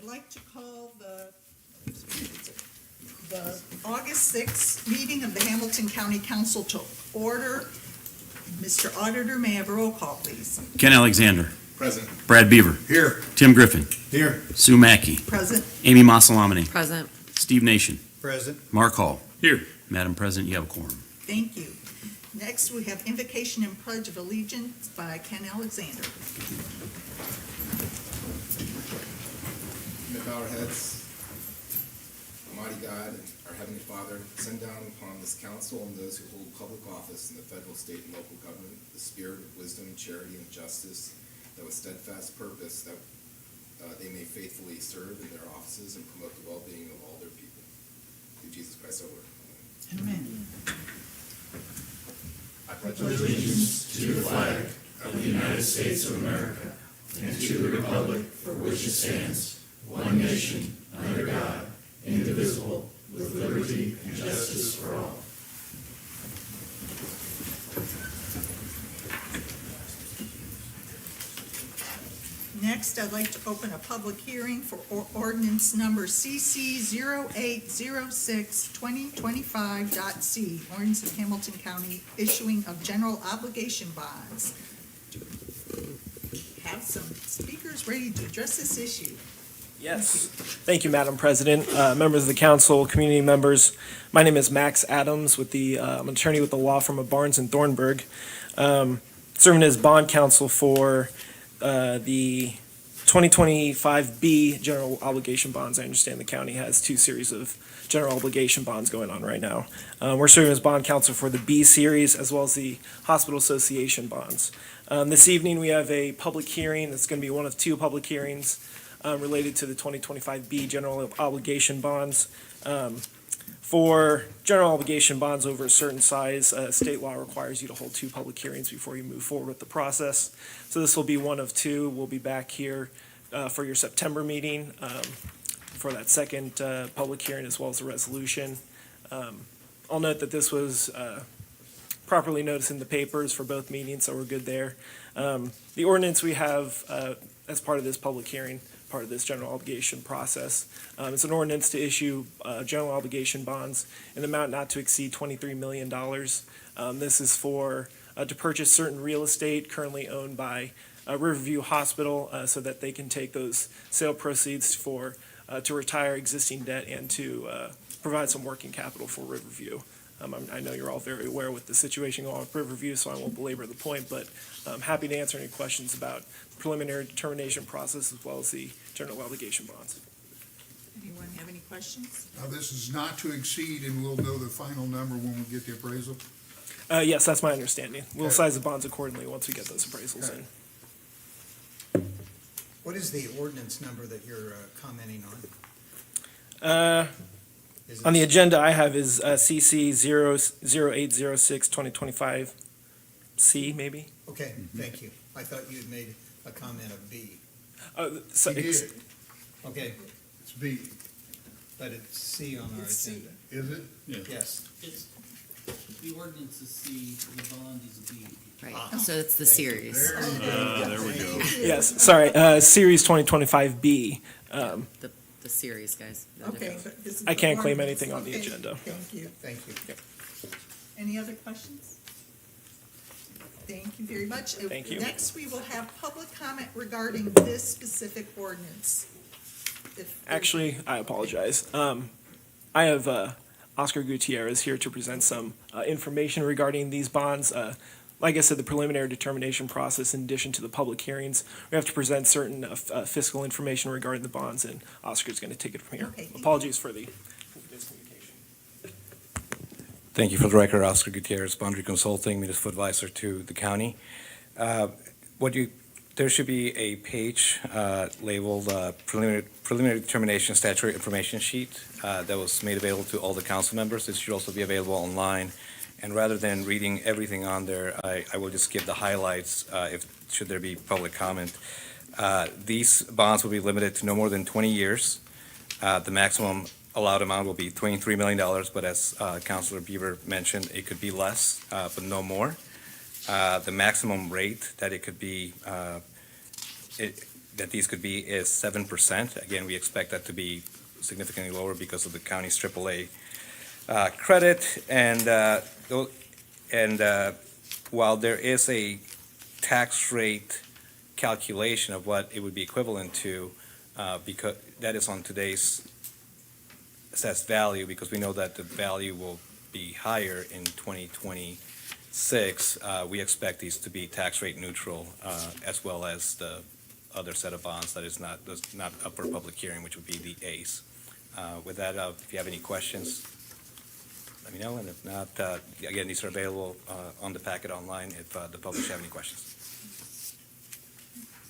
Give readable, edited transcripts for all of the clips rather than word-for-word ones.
I'd like to call the August 6th meeting of the Hamilton County Council to order. Mr. Auditor, may I have a roll call, please? Ken Alexander. Present. Brad Beaver. Here. Tim Griffin. Here. Sue Mackey. Present. Amy Masalamani. Present. Steve Nation. Present. Mark Hall. Here. Madam President, you have a quorum. Thank you. Next, we have invocation and pledge of allegiance by Ken Alexander. May bow our heads. Almighty God, our Heavenly Father, send down upon this council and those who hold public office in the federal, state, and local government the spirit of wisdom, charity, and justice, that with steadfast purpose that they may faithfully serve in their offices and promote the well-being of all their people. Through Jesus Christ our Lord. Amen. Amen. I pledge allegiance to the flag of the United States of America and to the republic for which it stands, one nation, under God, indivisible, with liberty and justice for all. Next, I'd like to open a public hearing for ordinance number CC 0806-2025.c, ordinance of Hamilton County issuing of general obligation bonds. Have some speakers ready to address this issue. Yes. Thank you, Madam President, members of the council, community members. My name is Max Adams with I'm an attorney with the law firm of Barnes and Thornburg, serving as bond counsel for the 2025B general obligation bonds. I understand the county has two series of general obligation bonds going on right now. We're serving as bond counsel for the B series as well as the Hospital Association bonds. This evening, we have a public hearing. It's going to be one of two public hearings related to the 2025B general obligation bonds. For general obligation bonds over a certain size, state law requires you to hold two public hearings before you move forward with the process. So this will be one of two. We'll be back here for your September meeting for that second public hearing as well as the resolution. I'll note that this was properly noticed in the papers for both meetings, so we're good there. The ordinance we have as part of this public hearing, part of this general obligation process. It's an ordinance to issue general obligation bonds in an amount not to exceed $23 million. This is for to purchase certain real estate currently owned by Riverview Hospital so that they can take those sale proceeds for to retire existing debt and to provide some working capital for Riverview. I know you're all very aware with the situation going on with Riverview, so I won't belabor the point, but I'm happy to answer any questions about the preliminary determination process as well as the general obligation bonds. Anyone have any questions? Now, this is not to exceed, and we'll know the final number when we get the appraisal? Yes, that's my understanding. We'll Okay. size the bonds accordingly once we get those appraisals Okay. in. What is the ordinance number that you're commenting on? Is it- On the agenda I have is CC 0806-2025C, maybe? Okay, thank you. I thought you had made a comment of B. So He did. Okay, It's B, but it's C on our It's C. agenda. is it? Yes. It's, the ordinance is C, the bond is B. Right, Ah. so it's the series. There we go. Yes, sorry, Series 2025B. The series, guys. Okay. but this is I the can't claim ordinance. anything on the Okay, agenda. Thank you. Thank you. Any other questions? Thank you very much. Thank you. Next, we will have public comment regarding this specific ordinance. Actually, I apologize. I have Oscar Gutierrez here to present some information regarding these bonds. Like I said, the preliminary determination process, in addition to the public hearings, we have to present certain fiscal information regarding the bonds, and Oscar's going to take it from here. Okay, thank you. Apologies for the miscommunication. Thank you. For the record, Oscar Gutierrez, Boundary Consulting, municipal advisor to the county. There should be a page labeled preliminary determination statutory information sheet that was made available to all the council members. It should also be available online. And rather than reading everything on there, I will just give the highlights should there be public comment. These bonds will be limited to no more than 20 years. The maximum allowed amount will be $23 million, but as Councilor Beaver mentioned, it could be less, but no more. The maximum rate that it could be, that these could be is 7%. Again, we expect that to be significantly lower because of the county's AAA credit. And while there is a tax rate calculation of what it would be equivalent to, because that is on today's assessed value, because we know that the value will be higher in 2026, we expect these to be tax rate neutral, as well as the other set of bonds that's not up for public hearing, which would be the ACE. With that, if you have any questions, let me know, and if not, again, these are available on the packet online if the public have any questions.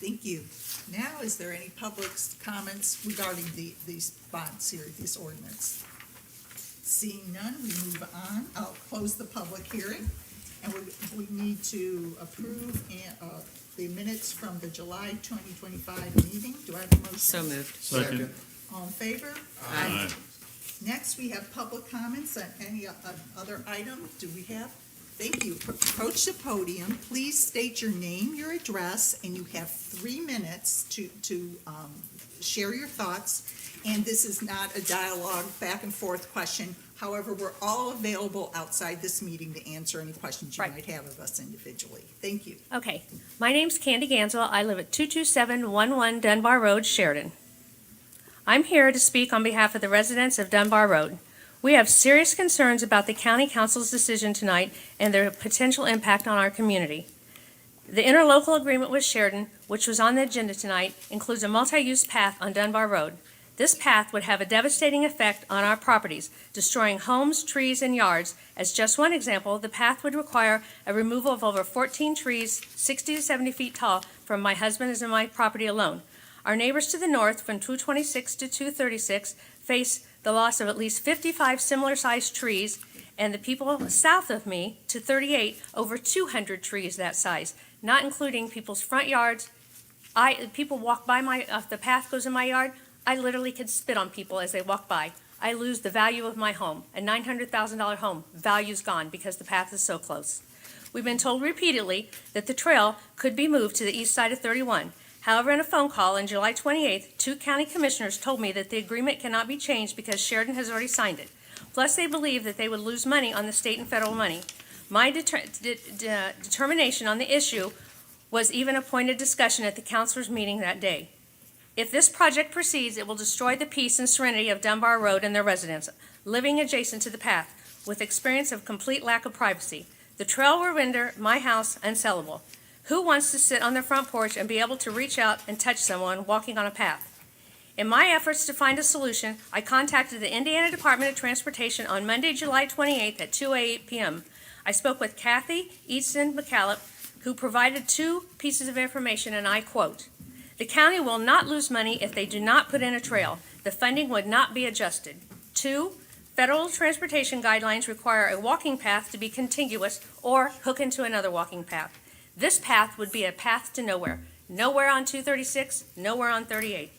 Thank you. Now, is there any public comments regarding these bond series, this ordinance? Seeing none, we move on. I'll close the public hearing, and we need to approve the minutes from the July 2025 meeting. Do I have a motion? So moved. Second. All in favor? Aye. Next, we have public comments on any other item. Do we have? Thank you. Approach the podium. Please state your name, your address, and you have 3 minutes to share your thoughts. And this is not a dialogue, back and forth question. However, we're all available outside this meeting to answer any questions you Right. might have of us individually. Thank you. Okay, my name's Candy Ganswell. I live at 22711 Dunbar Road, Sheridan. I'm here to speak on behalf of the residents of Dunbar Road. We have serious concerns about the county council's decision tonight and their potential impact on our community. The interlocal agreement with Sheridan, which was on the agenda tonight, includes a multi-use path on Dunbar Road. This path would have a devastating effect on our properties, destroying homes, trees, and yards. As just one example, the path would require a removal of over 14 trees, 60 to 70 feet tall, from my husband's and my property alone. Our neighbors to the north, from 226 to 236, face the loss of at least 55 similar-sized trees, and the people south of me to 38, over 200 trees that size, not including people's front yards. People walk by if the path goes in my yard, I literally could spit on people as they walk by. I lose the value of my home, a $900,000 home. Value's gone because the path is so close. We've been told repeatedly that the trail could be moved to the east side of 31. However, in a phone call on July 28th, 2 county commissioners told me that the agreement cannot be changed because Sheridan has already signed it. Plus, they believe that they would lose money on the state and federal money. My determination on the issue was even a point of discussion at the councilors' meeting that day. If this project proceeds, it will destroy the peace and serenity of Dunbar Road and their residents, living adjacent to the path, with experience of complete lack of privacy. The trail will render my house unsellable. Who wants to sit on their front porch and be able to reach out and touch someone walking on a path? In my efforts to find a solution, I contacted the Indiana Department of Transportation on Monday, July 28th at 2:08 p.m. I spoke with Kathy Easton McCallop, who provided 2 pieces of information, and I quote, "The county will not lose money if they do not put in a trail. The funding would not be adjusted. 2, federal transportation guidelines require a walking path to be contiguous or hook into another walking path. This path would be a path to nowhere. Nowhere on 236, nowhere on 38.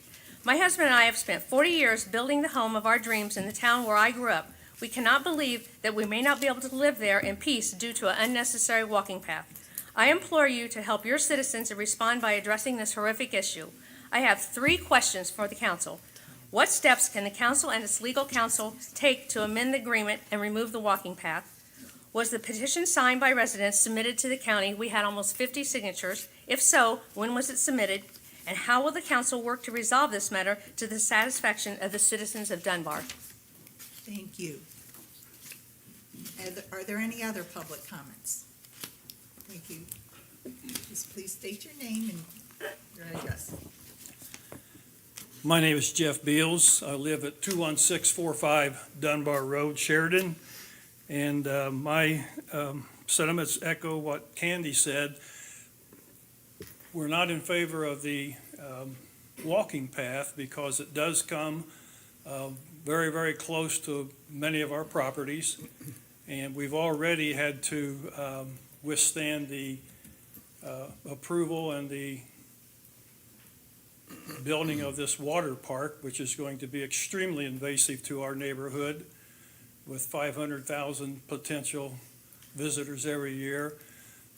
My husband and I have spent 40 years building the home of our dreams in the town where I grew up. We cannot believe that we may not be able to live there in peace due to an unnecessary walking path. I implore you to help your citizens and respond by addressing this horrific issue. I have 3 questions for the council. What steps can the council and its legal counsel take to amend the agreement and remove the walking path? Was the petition signed by residents submitted to the county? We had almost 50 signatures. If so, when was it submitted? And how will the council work to resolve this matter to the satisfaction of the citizens of Dunbar?" Thank you. Are there any other public comments? Thank you. Just please state your name and your address. My name is Jeff Beals. I live at 21645 Dunbar Road, Sheridan. And my sentiments echo what Candy said. We're not in favor of the walking path because it does come very, very close to many of our properties. And we've already had to withstand the approval and the building of this water park, which is going to be extremely invasive to our neighborhood with 500,000 potential visitors every year.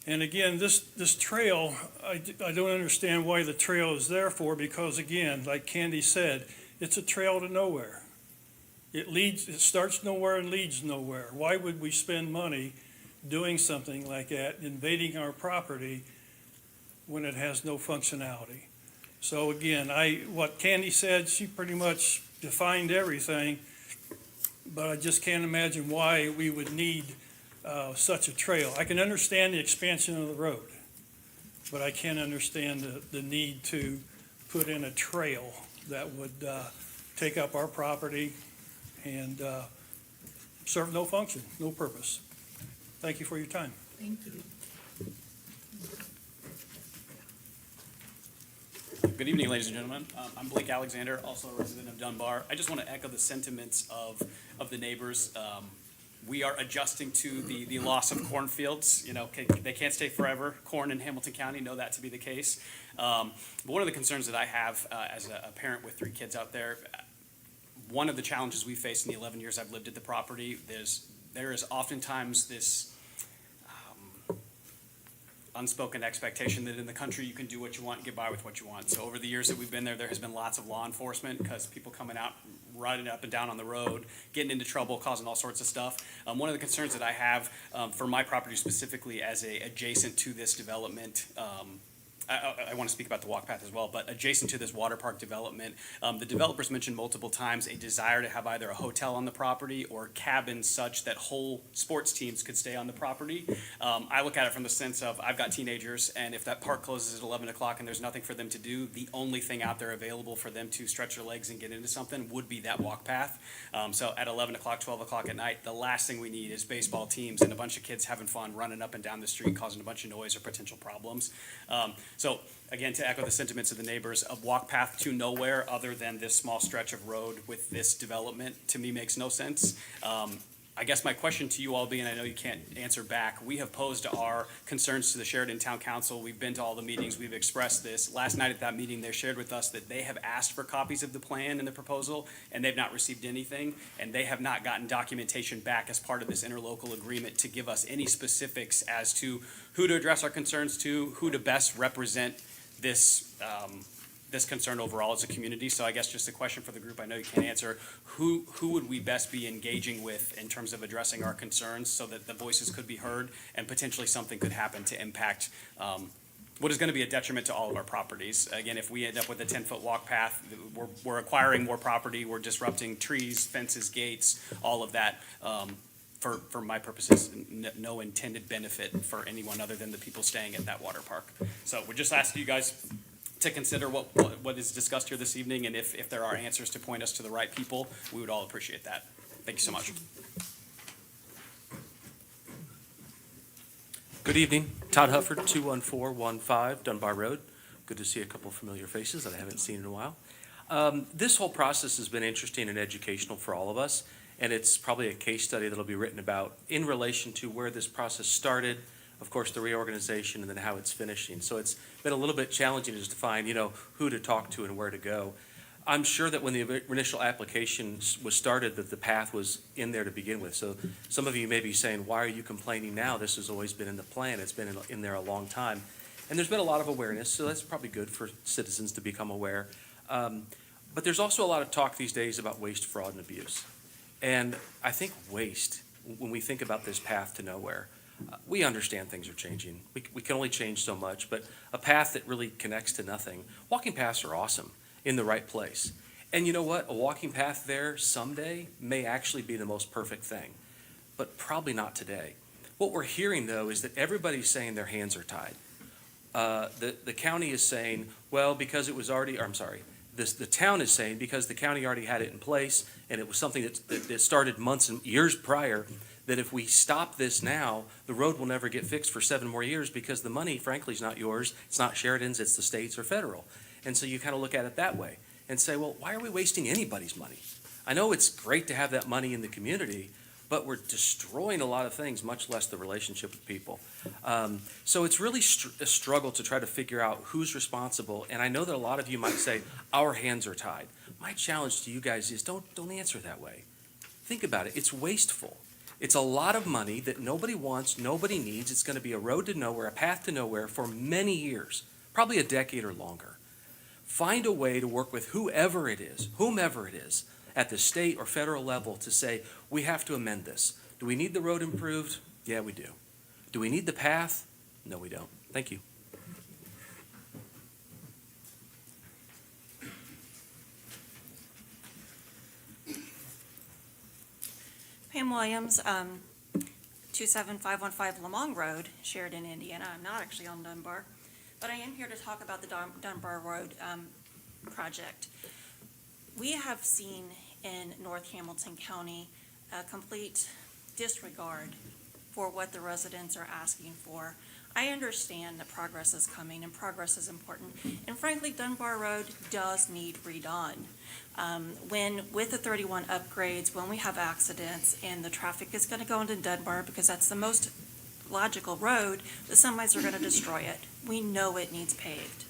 And again, this trail, I don't understand why the trail is there for, because again, like Candy said, it's a trail to nowhere. It starts nowhere and leads nowhere. Why would we spend money doing something like that, invading our property when it has no functionality? So again, what Candy said, she pretty much defined everything, but I just can't imagine why we would need such a trail. I can understand the expansion of the road, but I can't understand the need to put in a trail that would take up our property and serve no function, no purpose. Thank you for your time. Thank you. Good evening, ladies and gentlemen. I'm Blake Alexander, also a resident of Dunbar. I just want to echo the sentiments of the neighbors. We are adjusting to the loss of cornfields. You know, they can't stay forever. Corn in Hamilton County know that to be the case. But one of the concerns that I have as a parent with 3 kids out there, one of the challenges we faced in the 11 years I've lived at the property, there is oftentimes this unspoken expectation that in the country you can do what you want and get by with what you want. So over the years that we've been there, there has been lots of law enforcement because people coming out, riding up and down on the road, getting into trouble, causing all sorts of stuff. One of the concerns that I have for my property specifically as adjacent to this development, I want to speak about the walk path as well, but adjacent to this water park development, the developers mentioned multiple times a desire to have either a hotel on the property or cabins such that whole sports teams could stay on the property. I look at it from the sense of I've got teenagers, and if that park closes at 11 o'clock and there's nothing for them to do, the only thing out there available for them to stretch their legs and get into something would be that walk path. So at 11 o'clock, 12 o'clock at night, the last thing we need is baseball teams and a bunch of kids having fun running up and down the street causing a bunch of noise or potential problems. So again, to echo the sentiments of the neighbors, a walk path to nowhere other than this small stretch of road with this development, to me, makes no sense. I guess my question to you all being, I know you can't answer back, we have posed our concerns to the Sheridan Town Council. We've been to all the meetings, we've expressed this. Last night at that meeting, they shared with us that they have asked for copies of the plan and the proposal, and they've not received anything, and they have not gotten documentation back as part of this interlocal agreement to give us any specifics as to who to address our concerns to, who to best represent this concern overall as a community. So I guess just a question for the group, I know you can't answer, who would we best be engaging with in terms of addressing our concerns so that the voices could be heard and potentially something could happen to impact what is going to be a detriment to all of our properties. Again, if we end up with a 10-foot walk path, we're acquiring more property, we're disrupting trees, fences, gates, all of that. For my purposes, no intended benefit for anyone other than the people staying at that water park. So we're just asking you guys to consider what is discussed here this evening, and if there are answers to point us to the right people, we would all appreciate that. Thank you so much. Good evening. Todd Hufford, 21415 Dunbar Road. Good to see a couple of familiar faces that I haven't seen in a while. This whole process has been interesting and educational for all of us, and it's probably a case study that'll be written about in relation to where this process started, of course, the reorganization, and then how it's finishing. So it's been a little bit challenging just to find, who to talk to and where to go. I'm sure that when the initial application was started, that the path was in there to begin with. So some of you may be saying, why are you complaining now? This has always been in the plan. It's been in there a long time. And there's been a lot of awareness, so that's probably good for citizens to become aware. But there's also a lot of talk these days about waste, fraud, and abuse. And I think waste, when we think about this path to nowhere, we understand things are changing. We can only change so much, but a path that really connects to nothing. Walking paths are awesome in the right place. And you know what? A walking path there someday may actually be the most perfect thing, but probably not today. What we're hearing, though, is that everybody's saying their hands are tied. The county is saying, well, because it was already, or I'm sorry, the town is saying because the county already had it in place and it was something that started months and years prior, that if we stop this now, the road will never get fixed for 7 more years because the money, frankly, is not yours. It's not Sheridan's, it's the state's or federal. And so you kind of look at it that way and say, well, why are we wasting anybody's money? I know it's great to have that money in the community, but we're destroying a lot of things, much less the relationship with people. So it's really a struggle to try to figure out who's responsible. And I know that a lot of you might say, our hands are tied. My challenge to you guys is don't answer that way. Think about it. It's wasteful. It's a lot of money that nobody wants, nobody needs. It's gonna be a road to nowhere, a path to nowhere for many years, probably a decade or longer. Find a way to work with whomever it is, at the state or federal level to say, we have to amend this. Do we need the road improved? Yeah, we do. Do we need the path? No, we don't. Thank you. Pam Williams, 27515 Lamont Road, Sheridan, Indiana. I'm not actually on Dunbar, but I am here to talk about the Dunbar Road project. We have seen in North Hamilton County a complete disregard for what the residents are asking for. I understand that progress is coming and progress is important, and frankly, Dunbar Road does need redone. With the 31 upgrades, when we have accidents and the traffic is going to go into Dunbar because that's the most logical road, the semis are going to destroy it. We know it needs paved.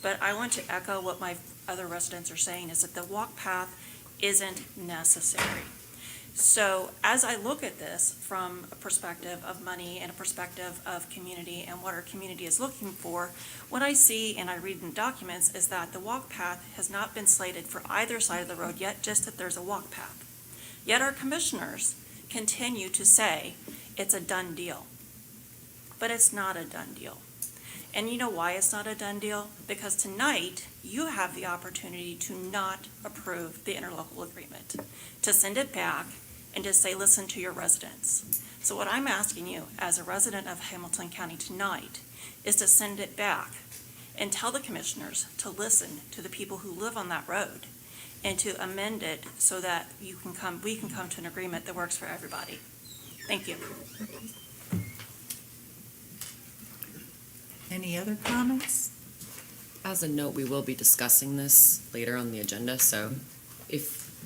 But I want to echo what my other residents are saying, is that the walk path isn't necessary. So as I look at this from a perspective of money and a perspective of community and what our community is looking for, what I see and I read in documents is that the walk path has not been slated for either side of the road yet, just that there's a walk path. Yet our commissioners continue to say it's a done deal. But it's not a done deal. And you know why it's not a done deal? Because tonight, you have the opportunity to not approve the interlocal agreement, to send it back and just say, listen to your residents. So what I'm asking you, as a resident of Hamilton County tonight, is to send it back and tell the commissioners to listen to the people who live on that road and to amend it so that we can come to an agreement that works for everybody. Thank you. Any other comments? As a note, we will be discussing this later on the agenda, so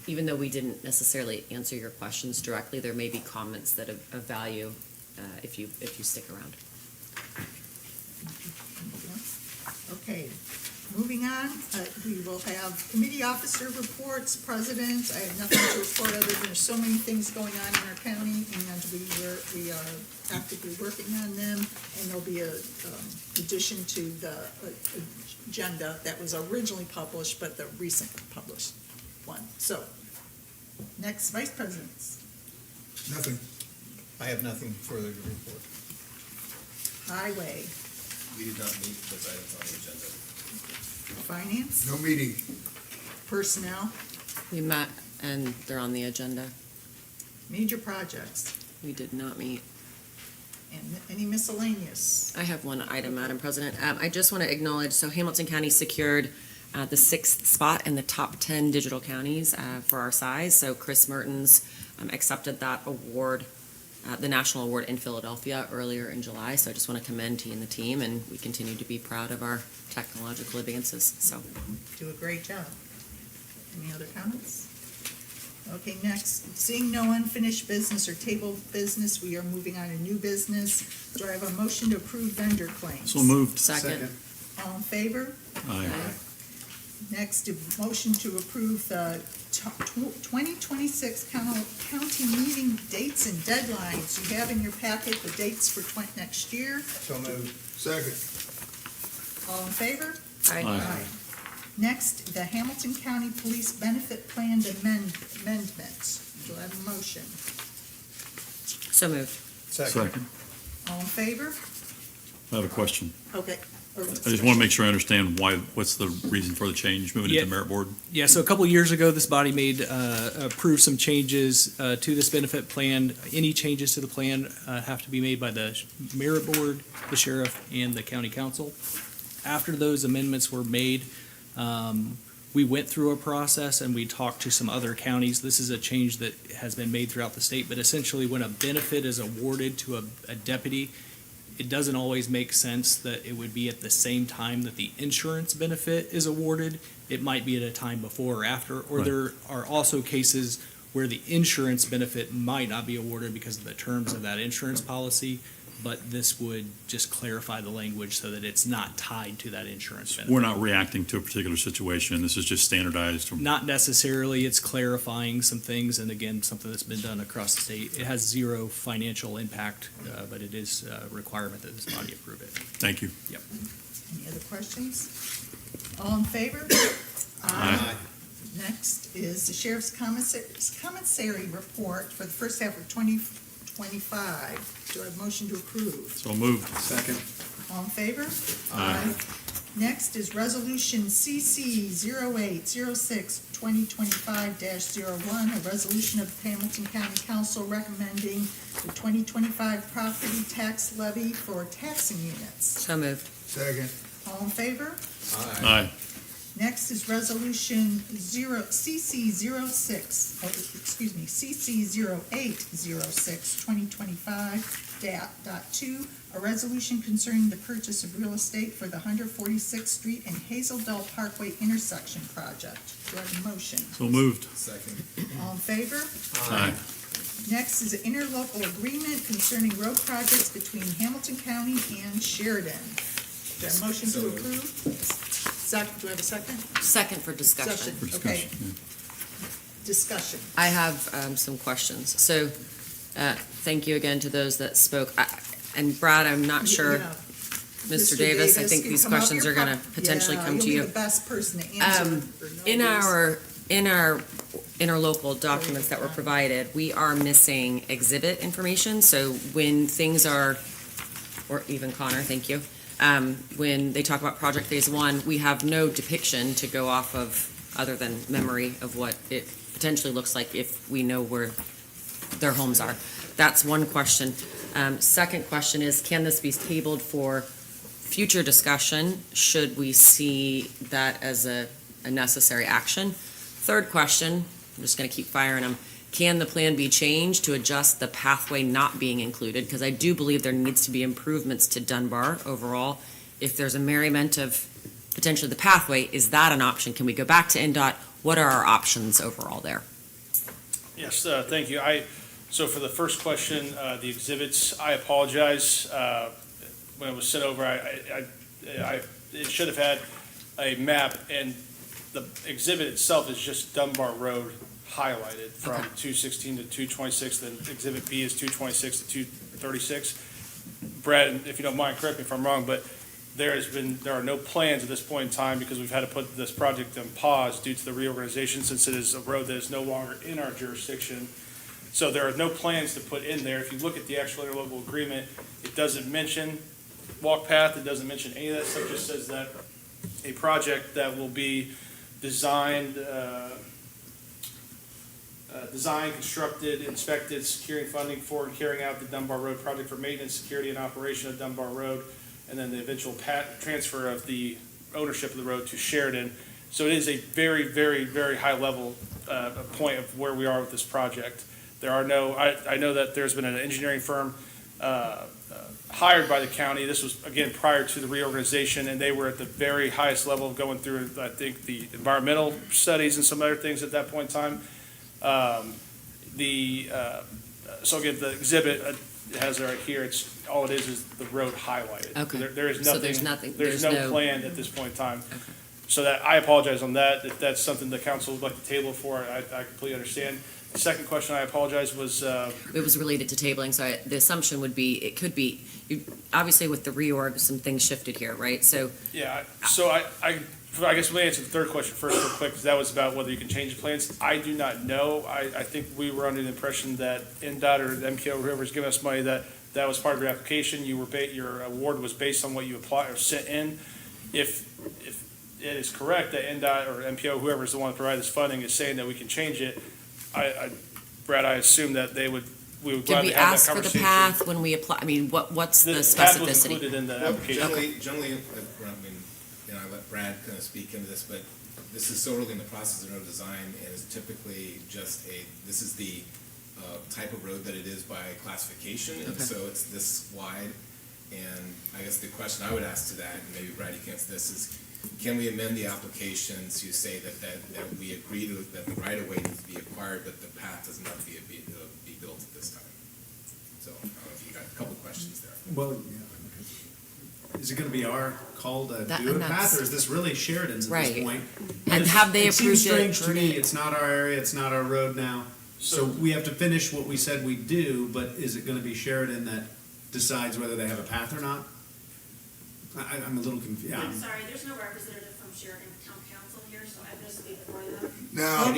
even though we didn't necessarily answer your questions directly, there may be comments that of value if you stick around. Okay, moving on, we will have committee officer reports, presidents. I have nothing to report other than there's so many things going on in our county, and we are actively working on them, and there'll be a addition to the agenda that was originally published, but the recent published one. So, next, vice presidents. Nothing. I have nothing further to report. Highway, We did not meet those items on the agenda. finance, No meeting. personnel, We met and they're on the agenda. major projects, We did not meet. and any miscellaneous. I have one item, Madam President. I just want to acknowledge, so Hamilton County secured the 6th spot in the top 10 digital counties for our size. So Chris Mertens accepted that award, the national award in Philadelphia earlier in July. So I just want to commend he and the team, and we continue to be proud of our technological advances. So Do a great job. Any other comments? Okay, next, seeing no unfinished business or table business, we are moving on to new business. Do I have a motion to approve vendor claims? So moved. second. All in favor? Aye. Next, a motion to approve the 2026 county meeting dates and deadlines. You have in your packet the dates for next year. So moved. Second. All in favor? Aye. Next, the Hamilton County Police Benefit Plan amendment. Do I have a motion? So moved. Second. All in favor? I have a question. Okay. I just want to make sure I understand what's the reason for the change, moving it to merit board? Yeah, so a couple of years ago, this body approved some changes to this benefit plan. Any changes to the plan have to be made by the merit board, the sheriff, and the county council. After those amendments were made, we went through a process and we talked to some other counties. This is a change that has been made throughout the state, but essentially when a benefit is awarded to a deputy, it doesn't always make sense that it would be at the same time that the insurance benefit is awarded. It might be at a time before or after, or Right. there are also cases where the insurance benefit might not be awarded because of the terms of that insurance policy. but this would just clarify the language so that it's not tied to that insurance benefit. We're not reacting to a particular situation. This is just standardized. Not necessarily, it's clarifying some things, and again, something that's been done across the state. It has zero financial impact, but it is a requirement that this body approve it. Thank you. Any other questions? All in favor? Aye. Next is the sheriff's commissary report for the first half of 2025. Do I have a motion to approve? So moved. Second. All in favor? Aye. Next is Resolution CC 0806-2025-01, a resolution of the Hamilton County Council recommending the 2025 property tax levy for taxing units. So moved. Second. All in favor? Aye. Next is Resolution CC 0806-2025-2, a resolution concerning the purchase of real estate for the 146th Street and Hazeldale Parkway intersection project. Do I have a motion? So moved. Second. All in favor? Aye. Next is an interlocal agreement concerning road projects between Hamilton County and Sheridan. Do I have a motion to approve? Do I have a second? Second for discussion. For Okay. discussion, yeah. Discussion. I have some questions. So, thank you again to those that spoke. And Brad, I'm not sure, Yeah. Mr. Davis, I think can these come up. questions You're are gonna potentially come to You'll you. be the best person to answer. for no In reason. our interlocal documents that were provided, we are missing exhibit information. So when things are, or even Connor, thank you, when they talk about project phase one, we have no depiction to go off of other than memory of what it potentially looks like if we know where their homes are. That's one question. Second question is, can this be tabled for future discussion? Should we see that as a necessary action? Third question, I'm just gonna keep firing them. Can the plan be changed to adjust the pathway not being included? Because I do believe there needs to be improvements to Dunbar overall. If there's a merriment of potentially the pathway, is that an option? Can we go back to NDOT? What are our options overall there? Yes, thank you. So for the first question, the exhibits, I apologize. When it was sent over, it should have had a map, and the exhibit itself is just Dunbar Road highlighted from 216 to 226, then Exhibit B is 226 to 236. Brad, if you don't mind, correct me if I'm wrong, but there are no plans at this point in time because we've had to put this project on pause due to the reorganization since it is a road that is no longer in our jurisdiction. So there are no plans to put in there. If you look at the actual interlocal agreement, it doesn't mention walk path, it doesn't mention any of that stuff, it just says that a project that will be designed, constructed, inspected, securing funding for and carrying out the Dunbar Road project for maintenance, security, and operation of Dunbar Road, and then the eventual transfer of the ownership of the road to Sheridan. So it is a very, very, very high level point of where we are with this project. There are no, I know that there's been an engineering firm hired by the county. This was, again, prior to the reorganization, and they were at the very highest level of going through, I think, the environmental studies and some other things at that point in time. So again, the exhibit, it has it right here, all it is the road highlighted. Okay. There is So nothing. there's nothing- There's there's no no- plan at this point in time. So that, I apologize on that. If that's something the council would like to table for, I completely understand. The second question, I apologize, was, It was related to tabling, so the assumption would be, it could be, obviously with the reorg, some things shifted here, right? So, yeah, so I guess let me answer the third question first real quick, because that was about whether you can change the plans. I do not know. I think we were under the impression that NDOT or the MKO, whoever's giving us money, that was part of your application. Your award was based on what you applied or sent in. If it is correct that NDOT or MPO, whoever is the one that provided this funding, is saying that we can change it, Brad, I assume that we would did gladly we have that ask for the conversation. path when we apply, I mean, what's the The path was specificity? included in the Well, application. generally, I let Brad kind of speak into this, but this is so early in the process of road design, and it's typically just this is the type of road that it is by classification, and so it's this wide. And I guess the question I would ask to that, and maybe Brad, you can answer this, is can we amend the application to say that we agree that the right-of-way needs to be acquired, but the path does not be built at this time? So I don't know if you got a couple questions there. Well, yeah. Is it gonna be our call to That- do a and path, that's- or is this really Sheridan's at Right. this point? And have they It seems approved it? strange to me, it's not our area, it's not our road now. So we have to finish what we said we'd do, but is it gonna be Sheridan that decides whether they have a path or not? I'm a little confused, yeah. I'm sorry, there's no representative from Sheridan Town Council here, so I just speak for them. No,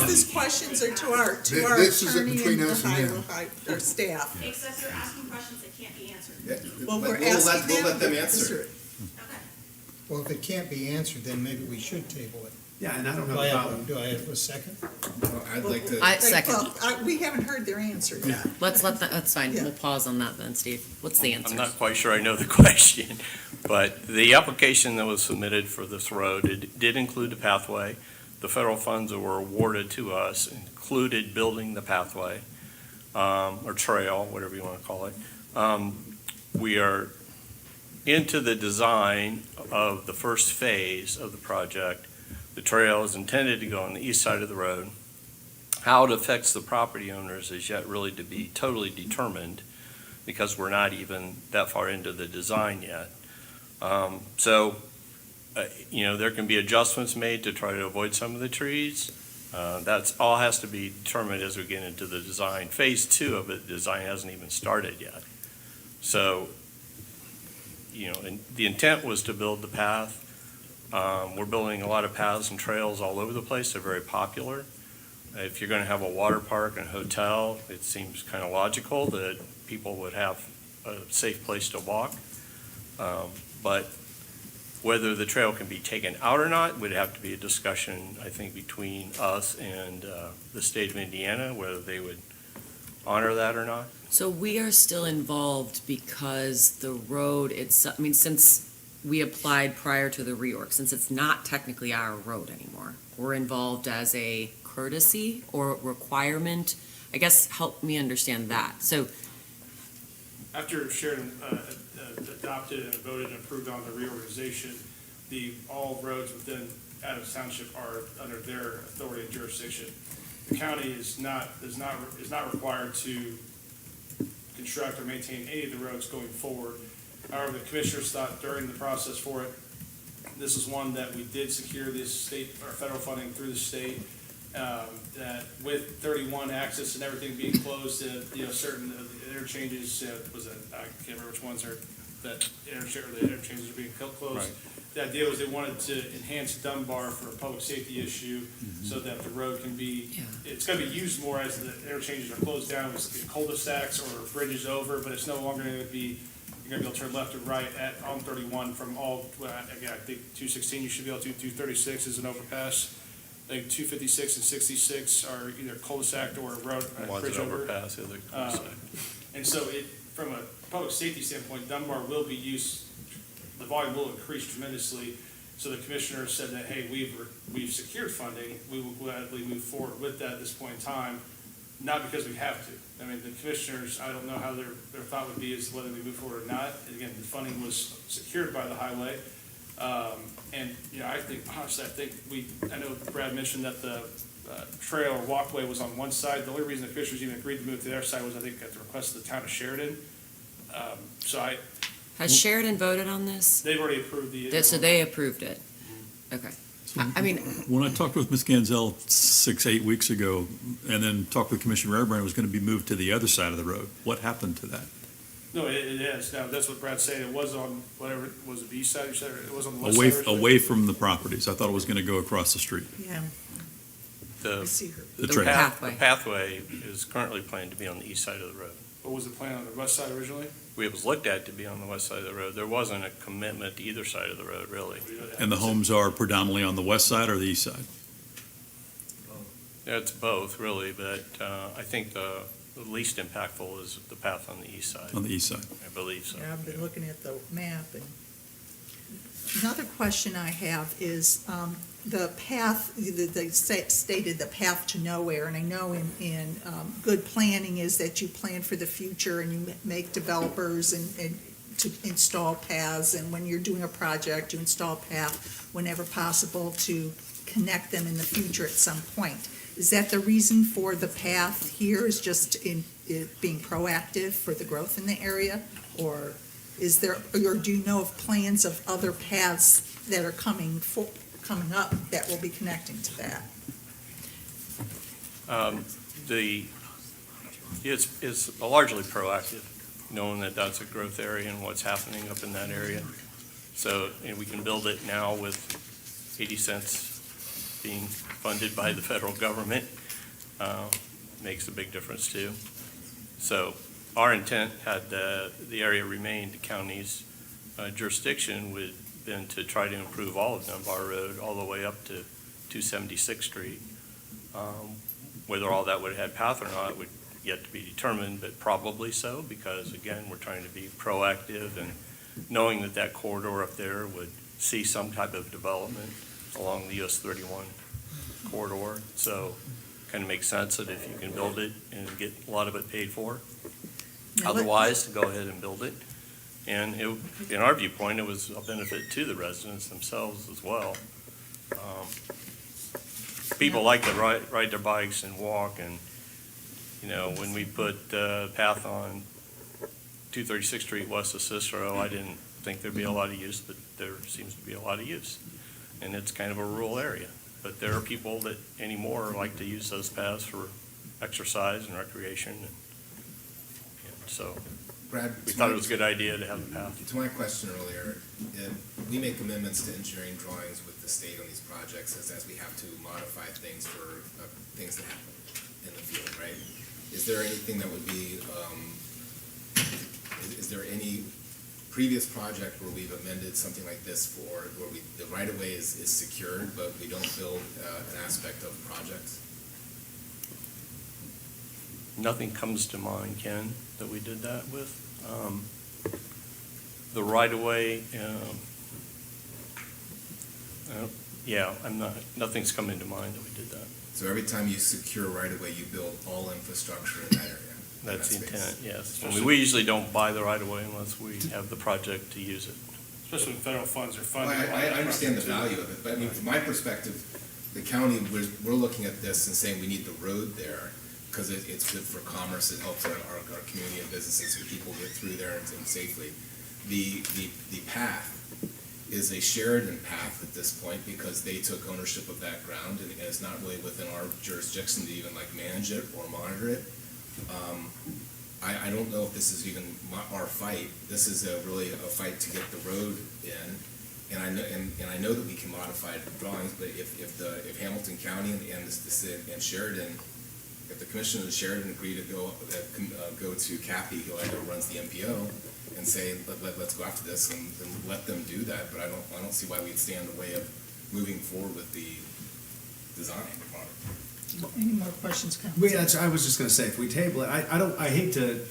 These questions are to our This is attorney between and the us and them. our staff. Except you're asking questions that can't be answered. Well, we're We'll asking we'll let them to answer. Okay. Well, if it can't be answered, then maybe we should table it. Yeah, and I don't Do have I a have, problem. do I have a second? I'd like to. Second. We haven't heard their answer yet. Let's let that, that's fine. Yeah. We'll pause on that then, Steve. What's the answer? I'm not quite sure I know the question, but the application that was submitted for this road, it did include a pathway. The federal funds that were awarded to us included building the pathway, or trail, whatever you want to call it. We are into the design of the first phase of the project. The trail is intended to go on the east side of the road. How it affects the property owners is yet really to be totally determined, because we're not even that far into the design yet. There can be adjustments made to try to avoid some of the trees. That's all has to be determined as we get into the design. Phase 2 of it, the design hasn't even started yet. So, and the intent was to build the path. We're building a lot of paths and trails all over the place. They're very popular. If you're going to have a water park and hotel, it seems kind of logical that people would have a safe place to walk. But whether the trail can be taken out or not would have to be a discussion, I think, between us and the state of Indiana, whether they would honor that or not. So we are still involved because the road, since we applied prior to the reorg, since it's not technically our road anymore, we're involved as a courtesy or requirement. I guess help me understand that. So After Sheridan adopted and voted and approved on the reorganization, all roads within Adams Township are under their authority and jurisdiction. The county is not required to construct or maintain any of the roads going forward. However, the commissioners thought during the process for it, this is one that we did secure this state or federal funding through the state. That with 31 access and everything being closed, certain interchanges, I can't remember which ones are that the interchanges are being closed. Right. The idea was they wanted to enhance Dunbar for a public safety issue, so that the road can be, it's going to be used more as the interchanges are closed down with cul-de-sacs or bridges over, but it's no longer going to be, you're going to be able to turn left or right on 31 from all, again, I think 216 you should be able to, 236 is an overpass. I think 256 and 66 are either cul-de-sac or a road, One's bridge an over. overpass, the other cul-de-sac. And so from a public safety standpoint, Dunbar will be used, the volume will increase tremendously. So the commissioner said that, hey, we've secured funding, we will gladly move forward with that at this point in time, not because we have to. I mean, the commissioners, I don't know how their thought would be as to whether we move forward or not. Again, the funding was secured by the highway. Honestly, I know Brad mentioned that the trail or walkway was on one side. The only reason the commissioners even agreed to move to their side was, I think, at the request of the town of Sheridan. has Sheridan voted on this? They've already approved the. So they approved it? Okay. I mean, When I talked with Ms. Ganzel 6-8 weeks ago, and then talked with Commissioner Reverend, it was going to be moved to the other side of the road. What happened to that? No, it is. Now, that's what Brad's saying. It was on whatever, was it the east side you said, or it was on the west side? originally? Away from the properties. I thought it was going to go across the street. Yeah, I The see her. The trail. pathway. the pathway is currently planned to be on the east side of the road. What was the plan on the west side originally? It was looked at to be on the west side of the road. There wasn't a commitment to either side of the road, really. And the homes are predominantly on the west side or the east side? It's both, really, but I think the least impactful is the path on the east side. On the east side. I believe so. Yeah, I've been looking at the map. And another question I have is the path, they stated the path to nowhere, and I know in good planning is that you plan for the future and you make developers and to install paths, and when you're doing a project, you install path whenever possible to connect them in the future at some point. Is that the reason for the path here, is just being proactive for the growth in the area? Or is there, or do you know of plans of other paths that are coming up that will be connecting to that? It's largely proactive, knowing that that's a growth area and what's happening up in that area. So, we can build it now with 80 cents being funded by the federal government. Makes a big difference too. So our intent, had the area remained the county's jurisdiction, would have been to try to improve all of Dunbar Road all the way up to 276th Street. Whether all that would have had path or not would yet to be determined, but probably so, because again, we're trying to be proactive and knowing that that corridor up there would see some type of development along the US 31 corridor. So kind of makes sense that if you can build it and get a lot of it paid for. Otherwise, to go ahead and build it. And in our viewpoint, it was a benefit to the residents themselves as well. People like to ride their bikes and walk, and, when we put path on 236th Street west of Cicero, I didn't think there'd be a lot of use, but there seems to be a lot of use. And it's kind of a rural area. But there are people that anymore like to use those paths for exercise and recreation. And so Brad, we thought it was a good idea to have a path. To my question earlier, we make amendments to engineering drawings with the state on these projects as we have to modify things for things that happen in the field, right? Is there anything that would be, is there any previous project where we've amended something like this where the right-of-way is secured, but we don't build an aspect of the project? Nothing comes to mind, Ken, that we did that with. The right-of-way, nothing's coming to mind that we did that. So every time you secure right-of-way, you build all infrastructure in that area? That's the intent, yes. We usually don't buy the right-of-way unless we have the project to use it. Especially when federal funds are Well, funded. I understand the value of it, but I mean, from my perspective, the county, we're looking at this and saying we need the road there because it's good for commerce, it helps our community and businesses and people get through there and safely. The path is a Sheridan path at this point because they took ownership of that ground and it's not really within our jurisdiction to even manage it or monitor it. I don't know if this is even our fight. This is really a fight to get the road in, and I know that we can modify the drawings. But if Hamilton County and Sheridan, if the commissioner of Sheridan agree to go to Kathy, who I know runs the MPO, and say let's go after this and let them do that. But I don't see why we'd stand in the way of moving forward with the design part. Any more questions, Council? I was just gonna say, if we table it, I hate to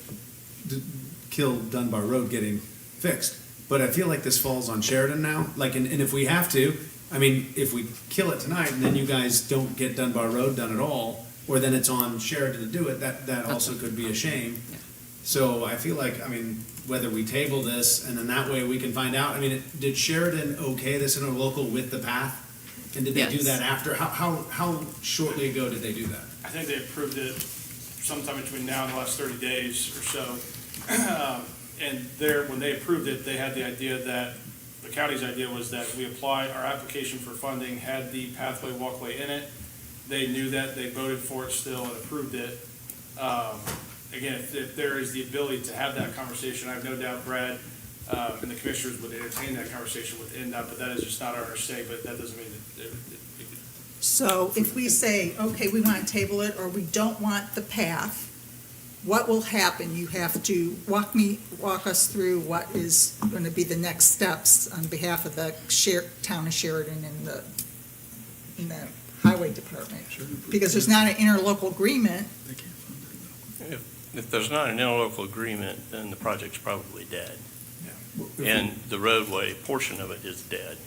kill Dunbar Road getting fixed, but I feel like this falls on Sheridan now, and if we have to, if we kill it tonight and then you guys don't get Dunbar Road done at all, or then it's on Sheridan to do it, that also could be a shame. So I feel like, whether we table this and then that way we can find out, did Sheridan okay this interlocal with the path? And did they do that after? How shortly ago did they do that? I think they approved it sometime between now and the last 30 days or so. And when they approved it, they had the idea that, the county's idea was that we apply, our application for funding had the pathway walkway in it. They knew that, they voted for it still and approved it. Again, if there is the ability to have that conversation, I have no doubt Brad and the commissioners would entertain that conversation with NDOT, but that is just not our say, but that doesn't mean that it could. So if we say, okay, we want to table it, or we don't want the path, what will happen? You have to walk us through what is going to be the next steps on behalf of the town of Sheridan and the highway department. Because there's not an interlocal agreement. If there's not an interlocal agreement, then the project's probably dead. And the roadway portion of it is dead,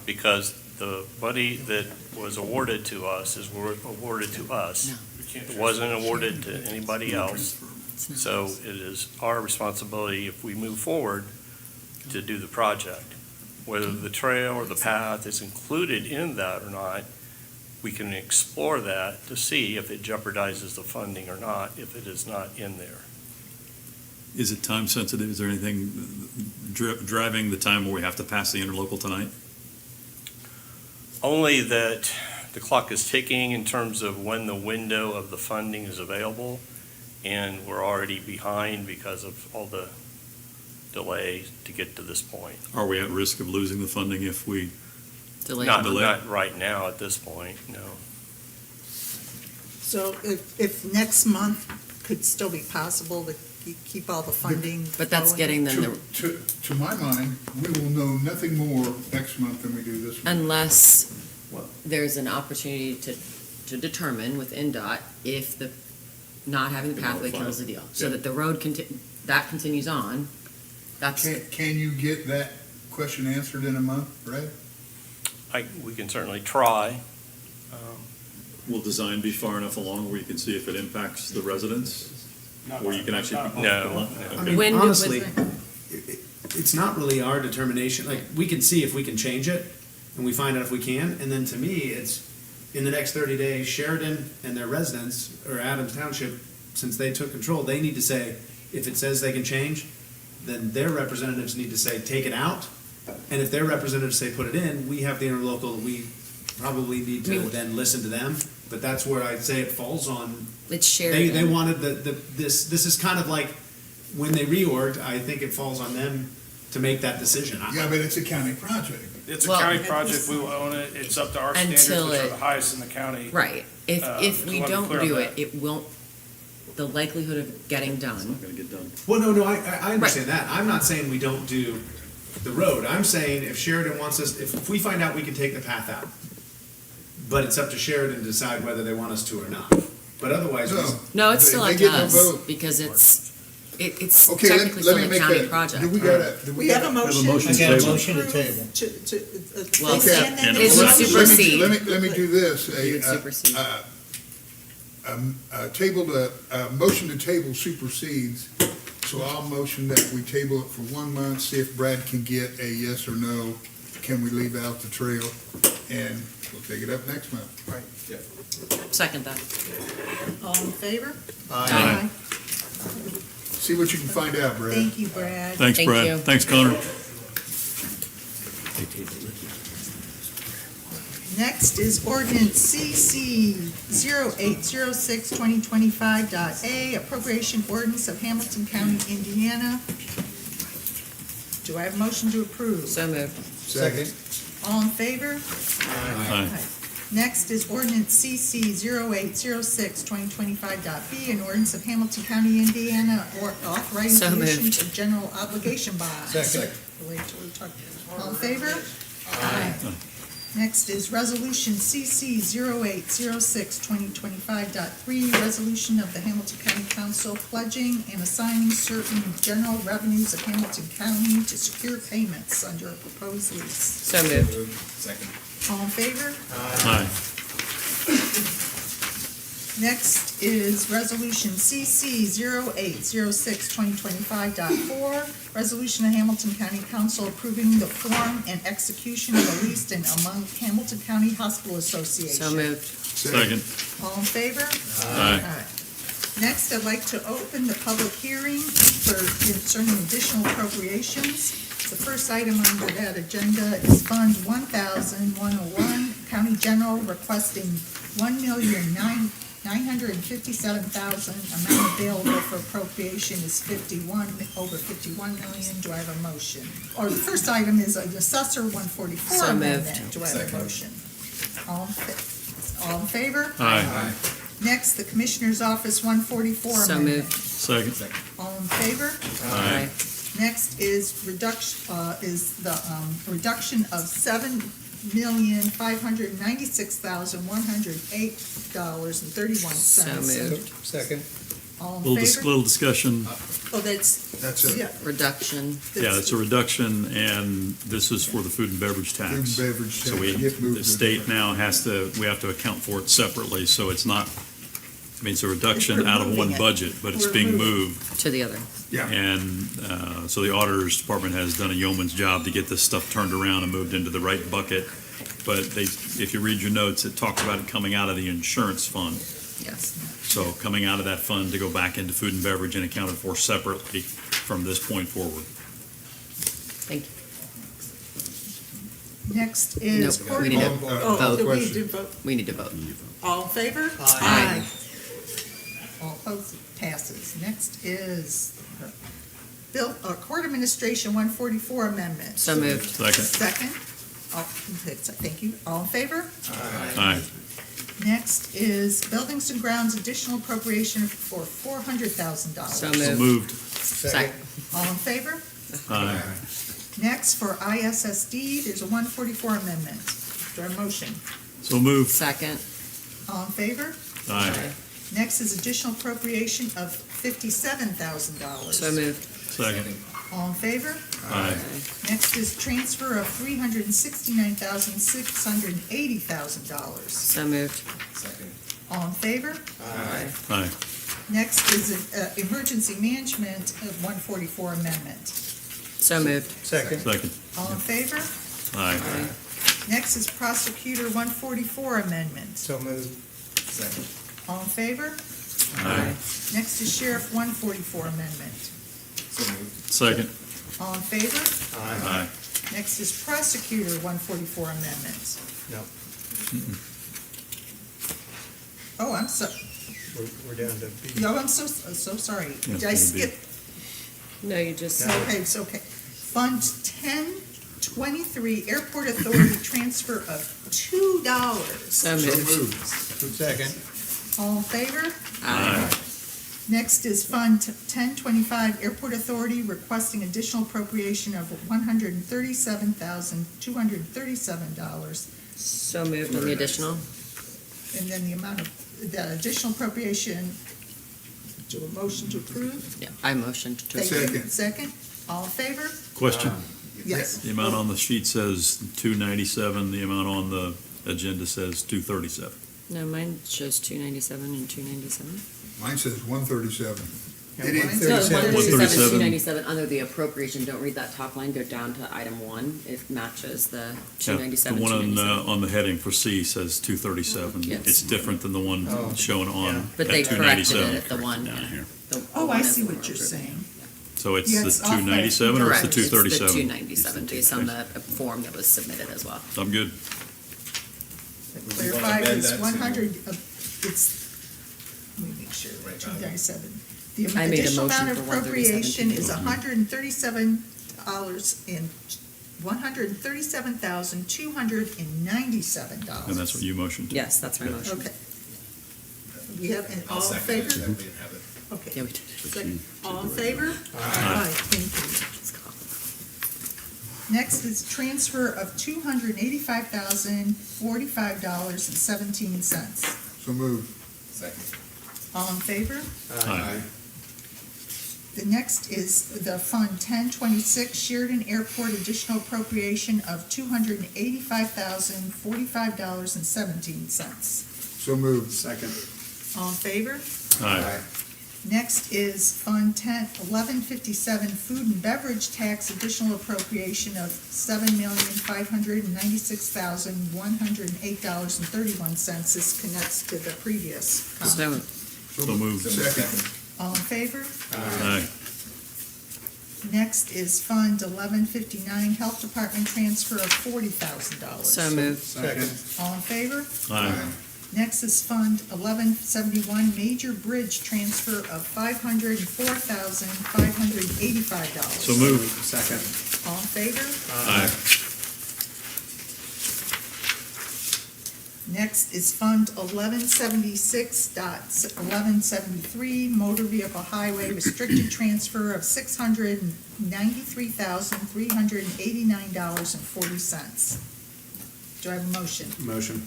because the money that was awarded to us is awarded to us. It wasn't awarded to anybody else. So it is our responsibility, if we move forward, to do the project. Whether the trail or the path is included in that or not, we can explore that to see if it jeopardizes the funding or not, if it is not in there. Is it time sensitive? Is there anything driving the time where we have to pass the interlocal tonight? Only that the clock is ticking in terms of when the window of the funding is available, and we're already behind because of all the delay to get to this point. Are we at risk of losing the funding if we Delay. Not right now at this point, no. So if next month could still be possible to keep all the funding But that's flowing? getting them the, To my mind, we will know nothing more next month than we do this month. unless there's an opportunity to determine with NDOT if the, not having the pathway kills the deal. So that the road that continues on, that's, Can you get that question answered in a month, Brad? We can certainly try. Will design be far enough along where you can see if it impacts the residents? Or you can actually? No. I mean, When- honestly, it's not really our determination. Like, we can see if we can change it, and we find out if we can. And then to me, it's in the next 30 days, Sheridan and their residents, or Adams Township, since they took control, they need to say, if it says they can change, then their representatives need to say, take it out. And if their representatives say, put it in, we have the interlocal, we probably need to then listen to them. But that's where I'd say it falls on. it's shared. They wanted this is kind of like, when they reorged, I think it falls on them to make that decision. Yeah, but it's a county project. It's a Well- county project, we will own it, it's up to our standards, Until which are it- the highest in the county. Right. If just we wanted to don't clear do that. it, it won't, the likelihood of getting done. Gonna get done. Well, no, I understand that. I'm not saying we don't do the road. I'm saying if Sheridan wants us, if we find out we can take the path out, but it's up to Sheridan to decide whether they want us to or not. But otherwise, No. No, it's They- still they up get to no us, vote. because it's Okay, technically let still me a make county that. project. Do we got We have a motion. motion to to table. Motion to approve, table. Well, and said. then And there's it would a motion- supersede. Let me do this. It would supersede. Motion to table supersedes, so I'll motion that we table it for 1 month, see if Brad can get a yes or no. Can we leave out the trail? And we'll take it up next month. Second that. All in favor? Aye. See what you can find out, Brad. Thank you, Brad. Thanks, Thank Brad. you. Thanks, Connor. Next is ordinance CC 0806-2025.a, appropriation ordinance of Hamilton County, Indiana. Do I have a motion to approve? So moved. Second. All in favor? Aye. Next is ordinance CC 0806-2025.b, an ordinance of Hamilton County, Indiana, or authorizing So the issuance moved. of general obligation bonds. Second. Wait till we talk. All in favor? Aye. Next is resolution CC 0806-2025.3, resolution of the Hamilton County Council pledging and assigning certain general revenues of Hamilton County to secure payments under a proposed lease. So moved. Second. All in favor? Aye. Next is resolution CC 0806-2025.4, resolution of Hamilton County Council approving the form and execution of a lease and among Hamilton County Hospital Association. So moved. Second. All in favor? Aye. Next, I'd like to open the public hearing for concerning additional appropriations. The first item under that agenda is Fund 1,101, County General requesting $1,957,000. Amount available for appropriation is over 51 million. Do I have a motion? Or the first item is an assessor 144 So amendment. moved. Do I have a motion? All in favor? Aye. Next, the Commissioner's Office 144 So amendment. moved. Second. All in favor? Aye. Next is reduction of $7,596,108.31. So moved. Second. All in Little favor? discussion. Oh, that's, That's it. yeah. Reduction. Yeah, it's a reduction, and this is for the food and beverage tax. Food and beverage So tax. we, Get moved the with state it. now we have to account for it separately, so it's not, I mean, it's a reduction We're out of one moving it. budget, but it's We're being moving. moved. To the other. Yeah. And so the auditor's department has done a yeoman's job to get this stuff turned around and moved into the right bucket. but if you read your notes, it talked about it coming out of the insurance fund. Yes. So coming out of that fund to go back into food and beverage and accounted for separately from this point forward. Thank you. Next is. Nope, we need to Oh, do we question. do vote? We need to vote. All in favor? Aye. All opposed, it passes. Next is Court Administration 144 Amendment. So moved. Second. Second. Thank you. All in favor? Aye. Next is Buildings and Grounds additional appropriation for $400,000. So So moved. moved. Second. All in favor? Aye. Next, for ISSD, there's a 144 amendment. Do I have a motion? So moved. Second. All in favor? Aye. Next is additional appropriation of $57,000. So moved. Second. All in favor? Aye. Next is transfer of $369,680,000. So moved. Second. All in favor? Aye. Next is emergency management of 144 amendment. So moved. Second. Second. All in favor? Aye. Next is prosecutor 144 amendment. So moved. Second. All in favor? Aye. Next is sheriff 144 amendment. So moved. Second. All in favor? Aye. Next is prosecutor 144 amendment. No, Oh, I'm so, we're down to B. no, I'm so sorry. Yeah, Did I it's gonna be- skip? No, you just. Okay, it's okay. Fund 1023, Airport Authority transfer of $2. So So moved. moved. Second. All in favor? Aye. Next is Fund 1025, Airport Authority requesting additional appropriation of $137,237. So moved on the additional. And then the amount of, the additional appropriation, do a motion to approve? Yeah, I motioned to. Thank you. Second. Second, all in favor? Question. Yes. The amount on the sheet says 297, the amount on the agenda says 237. No, mine shows 297 and 297. Mine says 137. Yeah, It is- Mine's No, 137. 297 under the appropriation. Don't read that top line, go down to item 1. It matches the 297, The one 297. on the heading for C says 237. Yes. It's different than the one Oh. shown on But at they corrected 297. it, the one. Down here. the Oh, one I is see the what one you're we're approving. saying. So it's Yeah, the it's off by- 297 or it's the Correct. It's the 237? 297 based on the form that was submitted as well. I'm good. Clarified amend is that to- 100, it's, let me make sure, Right, 297. The I made a additional amount motion of for 137, appropriation is too. $137,297. And that's what you motioned to? Yes, that's my motion. Okay. We have, and I'll all in second it. favor? We didn't have it. Okay. Yeah, we did. Second. All in favor? Aye. Thank you. Next is transfer of $285,045.17. So moved. Second. All in favor? Aye. The next is the Fund 1026 Sheridan Airport additional appropriation of $285,045.17. So moved. Second. All in favor? Aye. Next is Fund 1157 Food and Beverage Tax additional appropriation of $7,596,108.31. This connects to the previous. So, So moved. Second. All in favor? Aye. Next is Fund 1159 Health Department transfer of $40,000. so moved. Second. All in favor? Aye. Next is Fund 1171 Major Bridge transfer of $504,585. So moved. Second. All in favor? Aye. Next is Fund 1176.1173 Motor Vehicle Highway Restricted Transfer of $693,389.40. Do I have a motion? Motion.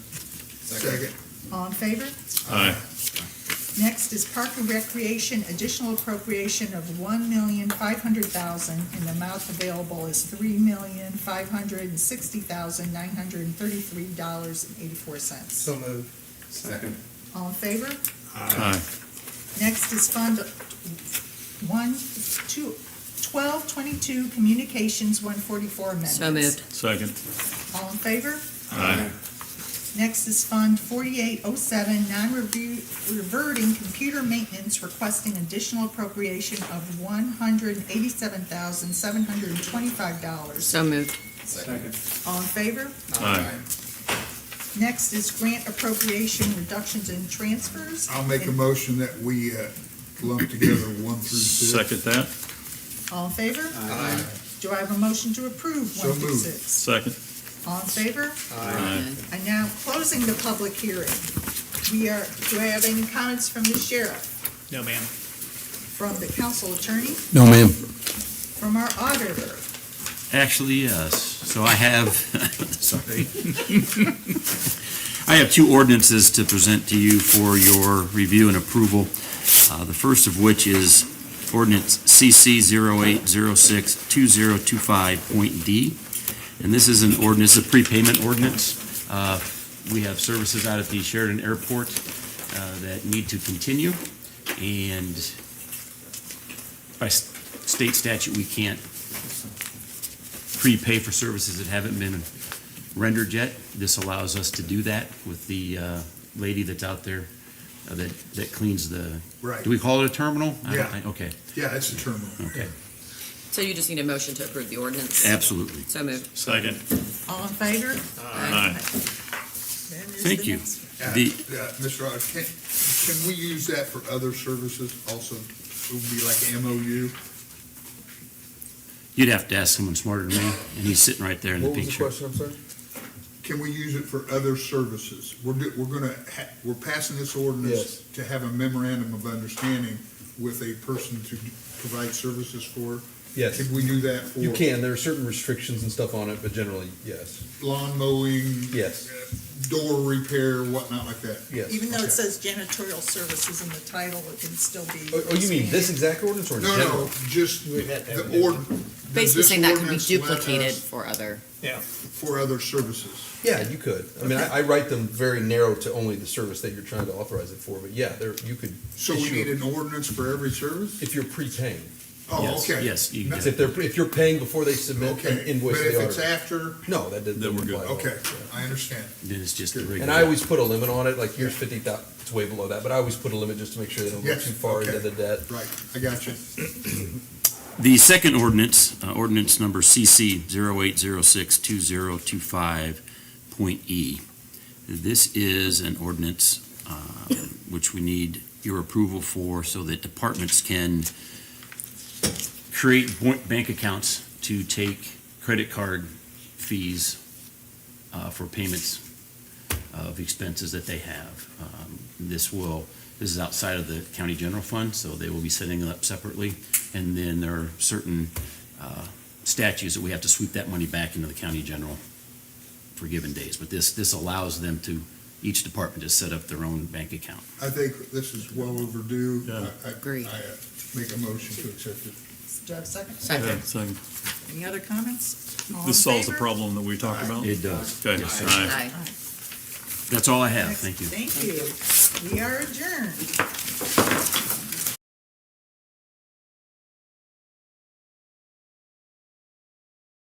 Second. All in favor? Aye. Next is Park and Recreation, additional appropriation of $1,500,000, and the amount available is $3,560,933.84. So moved. Second. All in favor? Aye. Next is Fund 1222 Communications 144 amendments. So moved. Second. All in favor? Aye. Next is Fund 4807, non-reverting computer maintenance, requesting additional appropriation of $187,725. So moved. Second. All in favor? Aye. Next is grant appropriation reductions and transfers. I'll make a motion that we lump together 1 through 6. Second that. All in favor? Aye. Do I have a motion to approve So 1 through moved. 6? Second. All in favor? Aye. I'm now closing the public hearing. Do I have any comments from the sheriff, No, ma'am. from the council attorney, No, ma'am. from our auditor? Actually, yes. So I have, sorry. I have 2 ordinances to present to you for your review and approval. The first of which is ordinance CC 08062025.d. And this is an ordinance, a prepayment ordinance. We have services out at the Sheridan Airport that need to continue. And by state statute, we can't prepay for services that haven't been rendered yet. This allows us to do that with the lady that's out there that cleans the, Right. do we call it a terminal? Yeah. Okay, Yeah, it's a terminal. okay, So you just need a motion to approve the ordinance? absolutely. So moved. Second. All in favor? Aye. Then is Thank the you. next- The- Mr. Rogers, can we use that for other services also? It would be like MOU? You'd have to ask someone smarter than me, and he's sitting right there in the What was the picture. question, I'm sorry? Can we use it for other services? We're passing this ordinance to have a memorandum of understanding with a person to provide services for. Yes. Could we do that for? You can, there are certain restrictions and stuff on it, but generally, yes. Lawn mowing? Yes. Door repair, whatnot like that? Yes. Even though it Okay. says janitorial services in the title, it can still be. Oh, you mean this exact ordinance or in No, general? no, just the ordinance. Basically saying that can be duplicated for other. For other services. Yeah, you could. I mean, I write them very narrow to only the service that you're trying to authorize it for, but yeah, you could. So we issue need an ordinance for every service? If you're prepaying. Oh, Yes, okay. yes, you can If you're paying before they submit an Okay, invoice but to the if it's auditor. after, No, that doesn't. Then we're good. okay, I understand. Then it's just the regular. And I always put a limit on it, like here's 50,000, it's way below that, but I always put a limit just to make sure they don't go Yes, too far okay. into the debt. Right, I got you. The second ordinance, ordinance number CC 08062025.e. This is an ordinance which we need your approval for so that departments can create bank accounts to take credit card fees for payments of expenses that they have. This is outside of the county general fund, so they will be setting it up separately. And then there are certain statutes that we have to sweep that money back into the county general for given days. But this allows them to, each department to set up their own bank account. I think this is well overdue. Yeah. Agree. I make a motion to accept it. Do I have a second? Second. Second. Any other comments? All in This solves the favor? problem that we talked about? It does. Okay. Yes. Aye. Aye. That's all I have. Thank you. Thank you. We are adjourned.